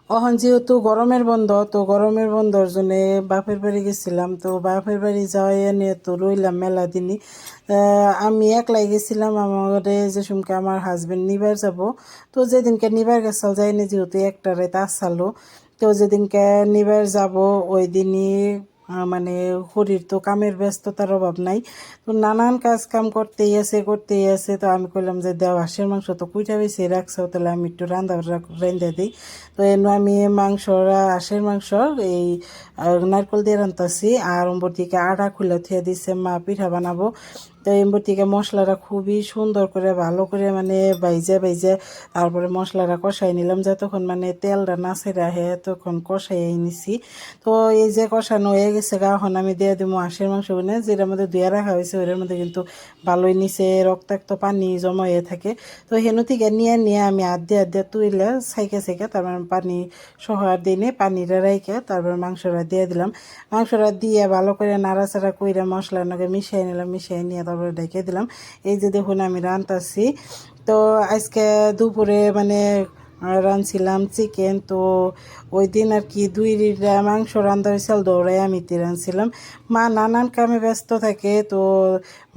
এখন যেহেতু গরমের বন্ধ, তো গরমের বন্ধর জন্য বাপের বাড়ি গেছিলাম। তো বাপের বাড়ি যাওয়াই নিয়ে তো রইলাম মেলা দিনই। আমি একলাই গেছিলাম, আমাদের যে সুমকে আমার হাজবেন্ড নিবার যাব। তো যেদিনকে নিবার গেছাল যায়নি, যেহেতু একটা রাত আসালো। তো যেদিনকে নিবার যাব ওই দিনই মানে শরীর তো কামের ব্যস্ততার অভাব নাই। তো নানান কাজ কাম করতেই আছে। তো আমি কইলাম যে দেও হাঁসের মাংস তো কুইটা বেশি রাখছো, তাহলে আমি একটু রান্ধা দিই। তো এনে আমি হাঁসের মাংস এই নারকল দিয়ে রান্তাছি। আর ওপর থেকে আটা খুলে থুয়ে দিছে মা পিঠা বানাবো। তো এরপর থেকে মশলাটা খুবই সুন্দর করে ভালো করে মানে বাইজে তারপরে মশলাটা কষাই নিলাম, যতক্ষণ মানে তেলটা না ছেড়ে আহে তখন কষাই নিছি। তো এই যে কষানো হয়ে গেছে গা, এখন আমি দিয়ে দিব হাঁসের মাংস যেটার মধ্যে ধুয়ে রাখা হয়েছে ওটার মধ্যে কিন্তু ভালোই নিচে রক্তাক্ত পানি জমা হয়ে থাকে। তো হেন থেকে নিয়ে আমি আধে তুইলে সাইকে তারপর পানি সহ আর দিনে পানিটা রাইখে তারপর মাংসটা দিয়ে দিলাম। মাংসটা দিয়ে ভালো করে নাড়াচাড়া কইরা মশলার নাকি মিশিয়ে নিলাম, মিশিয়ে নিয়ে তারপরে ঢেকে দিলাম। এই যে দেখুন আমি রান্তাছি। তো আজকে দুপুরে মানে রাঁধছিলাম চিকেন। তো ওই দিন আর কি দুইটা মাংস রান্ধা হয়েছিল, দৌড়াই আমি রাঁধছিলাম। মা নানান কামে ব্যস্ত থাকে, তো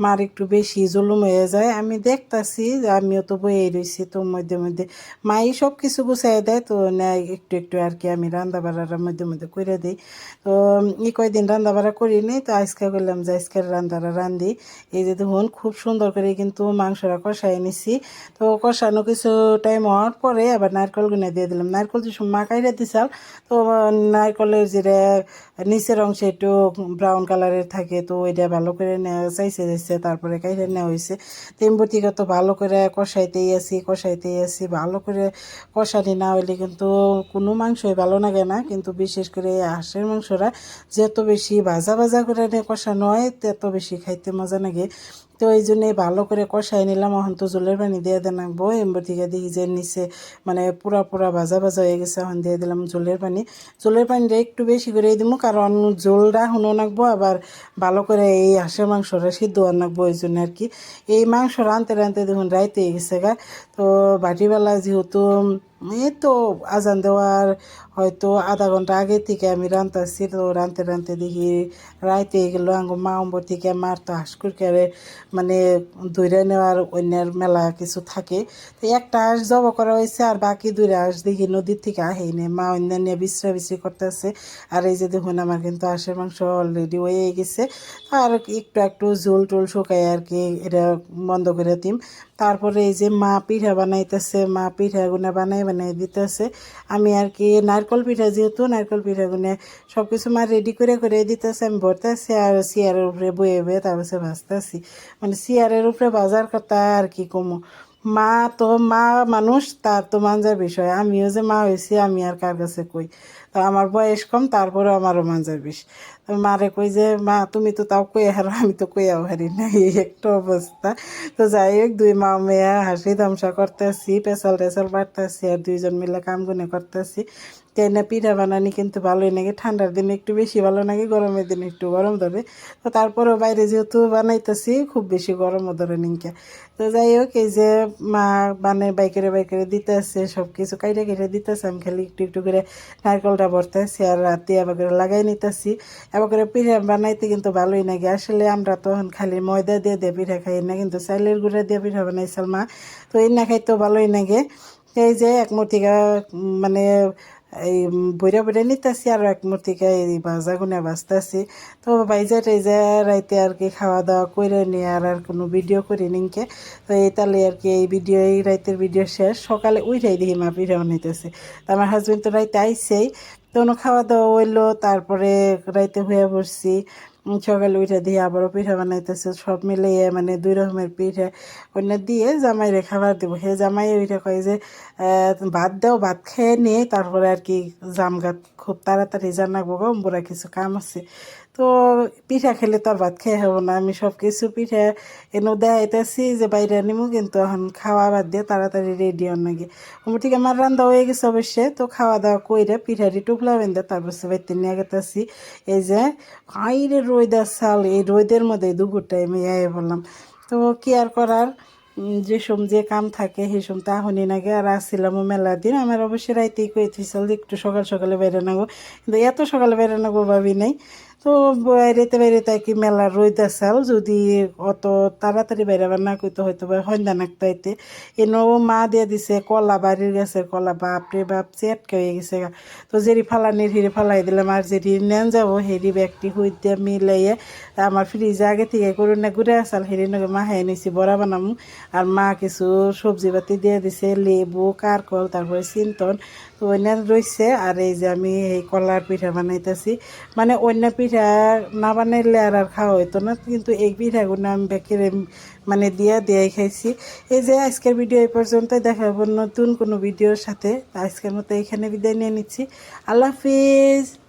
মার একটু বেশি জুলুম হয়ে যায়। আমি দেখতাছি যে আমিও তো বইয়ে রয়েছি, তো মধ্যে মধ্যে মাই সব কিছু গুছাই দেয়, তো নেয় একটু একটু আর কি আমি রান্না বাড়ার মধ্যে মধ্যে করে দিই। তো কয়দিন রান্না বাড়া করিনি, তো আজকে করলাম যে আজকের রান্নাটা রান্ধি। এই যে দেখুন খুব সুন্দর করে কিন্তু মাংসটা কষাই নিছি। তো কষানো কিছু টাইম হওয়ার পরে আবার নারকেল গুনে দিয়ে দিলাম। নারকেল যে মা কাইরা দিছাল, তো নারকেলের যেটা নিচের অংশে একটু ব্রাউন কালারের থাকে, তো ওইটা ভালো করে নেওয়া যাইছে তারপরে কাইরা নেওয়া হয়েছে। তেমবতিকে তো ভালো করে কষাইতেই আছি ভালো করে। কষানি না হইলে কিন্তু কোনো মাংসই ভালো লাগে না, কিন্তু বিশেষ করে হাঁসের মাংসটা যত বেশি ভাজা ভাজা করে কষানো হয় তত বেশি খাইতে মজা লাগে। তো এই জন্যে ভালো করে কষাই নিলাম। এখন তো জলের পানি দিয়ে দেন রাখবো। এমবর থেকে দেখি যে নিচে মানে পুরা ভাজা ভাজা হয়ে গেছে, এখন দিয়ে দিলাম জলের পানিটা একটু বেশি করে দিব, কারণ জলটা হুনো নাকবো, আবার ভালো করে এই হাঁসের মাংসটা সিদ্ধ নাকবো, এই জন্য আর কি। এই মাংস রাঁধতে দেখুন রাইতে গেছে গা। তো বাটিবেলা যেহেতু এই তো আজান দেওয়ার হয়তো আধা ঘন্টা আগে থেকে আমি রাঁধতেছি, তো রাঁধতে দেখি রাইতে গেলো। আঙ্গ মা অম্বর থেকে মার তো হাঁসকুরকারে মানে ধরে নেওয়ার অন্যের মেলা কিছু থাকে। তো একটা হাঁস জব করা হয়েছে, আর বাকি দুইটা হাঁস দেখি নদীর থেকে আহেই নে মা অন্য নিয়ে বিশ্রাবিশ্রি করতেছে। আর এই যে দেখুন আমার কিন্তু হাঁসের মাংস অলরেডি হয়ে গেছে। আর একটু একটু ঝোল টোল শুকাই আর কি এটা বন্ধ করে দিম। তারপরে এই যে মা পিঠা বানাইতেছে, মা পিঠাগুনা বানাই দিতেছে। আমি আর কি নারকল পিঠা, যেহেতু নারকল পিঠাগুনে সব কিছু মা রেডি করে দিতেছে, আমি ভরতেছি আর চেয়ারের উপরে বয়ে তারপর ভাজতেছি। মানে চেয়ারের উপরে বাজার কথা আর কি কমো। মা তো মা মানুষ, তার তো মানজার বিষয়। আমিও যে মা হয়েছি আমি আর কার কাছে কই। তো আমার বয়স কম, তারপরে আমারও মানজার বিষ। তো মারে কই যে মা তুমি তো তাও কই হারো, আমি তো কইয়াও হারি না, এই একটা অবস্থা। তো যাই হোক দুই মা মেয়ে হাসি তামসা করতেছি, পেশাল টেশাল বাড়তেছি, আর দুইজন মিলে কাম গুনে করতেছি। তেনে পিঠা বানানি কিন্তু ভালোই লাগে। ঠান্ডার দিনে একটু বেশি ভালো লাগে, গরমের দিনে একটু গরম ধরে। তো তারপরেও বাইরে যেহেতু বানাইতেছি খুব বেশি গরমও ধরে নিকে। তো যাই হোক এই যে মা বাইকেরে দিতেছে, সব কিছু কেটে দিতেছে, আমি খালি একটু একটু করে নারকেলটা ভরতেছি আর রাতে আবার করে লাগাই নিতেছি। এবার করে পিঠা বানাইতে কিন্তু ভালোই লাগে। আসলে আমরা তখন খালি ময়দা দিয়ে পিঠা খাই না, কিন্তু চাইলের গুঁড়া দিয়ে পিঠা বানাইছিল মা। তো এই না খাইতেও ভালোই লাগে। এই যে এক মূর্তিকা মানে এই বইরা নিতেছি, আর এক মূর্তিকা এই ভাজাগুনে বাজতেছি। তো বাইজা টাইজা রাইতে আর কি খাওয়া দাওয়া করে নিয়ে আর কোনো ভিডিও করি নিকে। তো এই তাহলে আর কি এই রাইতের ভিডিও শেষ। সকালে উইঠাই দেখি মা পিঠা বানাইতেছে। তো আমার হাজবেন্ড তো রাইতে আইসেই, তো খাওয়া দাওয়া হইলো, তারপরে রাইতে হয়ে পড়ছি। সকালে উঠে দিয়ে আবারও পিঠা বানাইতেছে, সব মিলিয়ে মানে দুই রকমের পিঠা অন্য দিয়ে জামাইরে খাবার দেবো। হে জামাই ওইটা কয় যে ভাত দাও, ভাত খেয়ে নিয়ে তারপরে আর কি জামগাত খুব তাড়াতাড়ি জানাবো গো, মোরা কিছু কাম আছে। তো পিঠা খেলে তো আর ভাত খেয়ে হবো না, আমি সব কিছু পিঠা এনে দেখাইতেছি যে বাইরে নিমু, কিন্তু এখন খাওয়া বাদ দিয়ে তাড়াতাড়ি রেডি হন নাকি। ঠিক আমার রান্না হয়ে গেছে অবশ্যই। তো খাওয়া দাওয়া কইরে পিঠারি টুকলা বেঁধে তারপর সে বাইতে নিয়ে গেতেছি। এই যে হাইরে রোদ সাল, এই রোদের মধ্যে দুপুর টাইমে বললাম। তো কি আর করার, যে সোম যে কাম থাকে সেই সোম তাহনি নাগে আর আসছিলাম মেলা দিন আমার অবশ্যই রাইতেই কইতেছিল একটু সকাল সকালে বেড়ে নাগো, কিন্তু এত সকালে বেড়ে নাগো ভাবি নাই। তো বাইরেতে বাইরেতে আর কি মেলার রইতে আসাল যদি অত তাড়াতাড়ি বেড়াবার না কইতে হয়তো বা সন্ধ্যা নাকতে হইতে এনেও মা দিয়ে দিছে কলা, বাড়ির গাছের কলা, বাপরে বাপ চেটকে হয়ে গেছে গা। তো যেরি ফালানির হিরে ফালাই দিলাম আর যেরি নেন যাবো হেরি ব্যাগটি হইতে মিলাইয়ে আমার ফ্রিজে আগে থেকে করুন না ঘুরে আসাল হেরি নাকি মা হাই নিছি বড়া বানামু। আর মা কিছু সবজি পাতি দিয়ে দিছে, লেবু, কারকল, তারপরে চিন্তন। তো অন্য রয়েছে আর এই যে আমি এই কলার পিঠা বানাইতেছি। মানে অন্য পিঠা না বানাইলে আর খাওয়া হইতো না, কিন্তু এই পিঠাগুলো আমি বেকেরে মানে দিয়াই খাইছি। এই যে আজকের ভিডিও এই পর্যন্ত, দেখা হবে নতুন কোনো ভিডিওর সাথে। আজকের মতো এখানে বিদায় নিয়ে নিচ্ছি। আল্লাহ হাফিজ।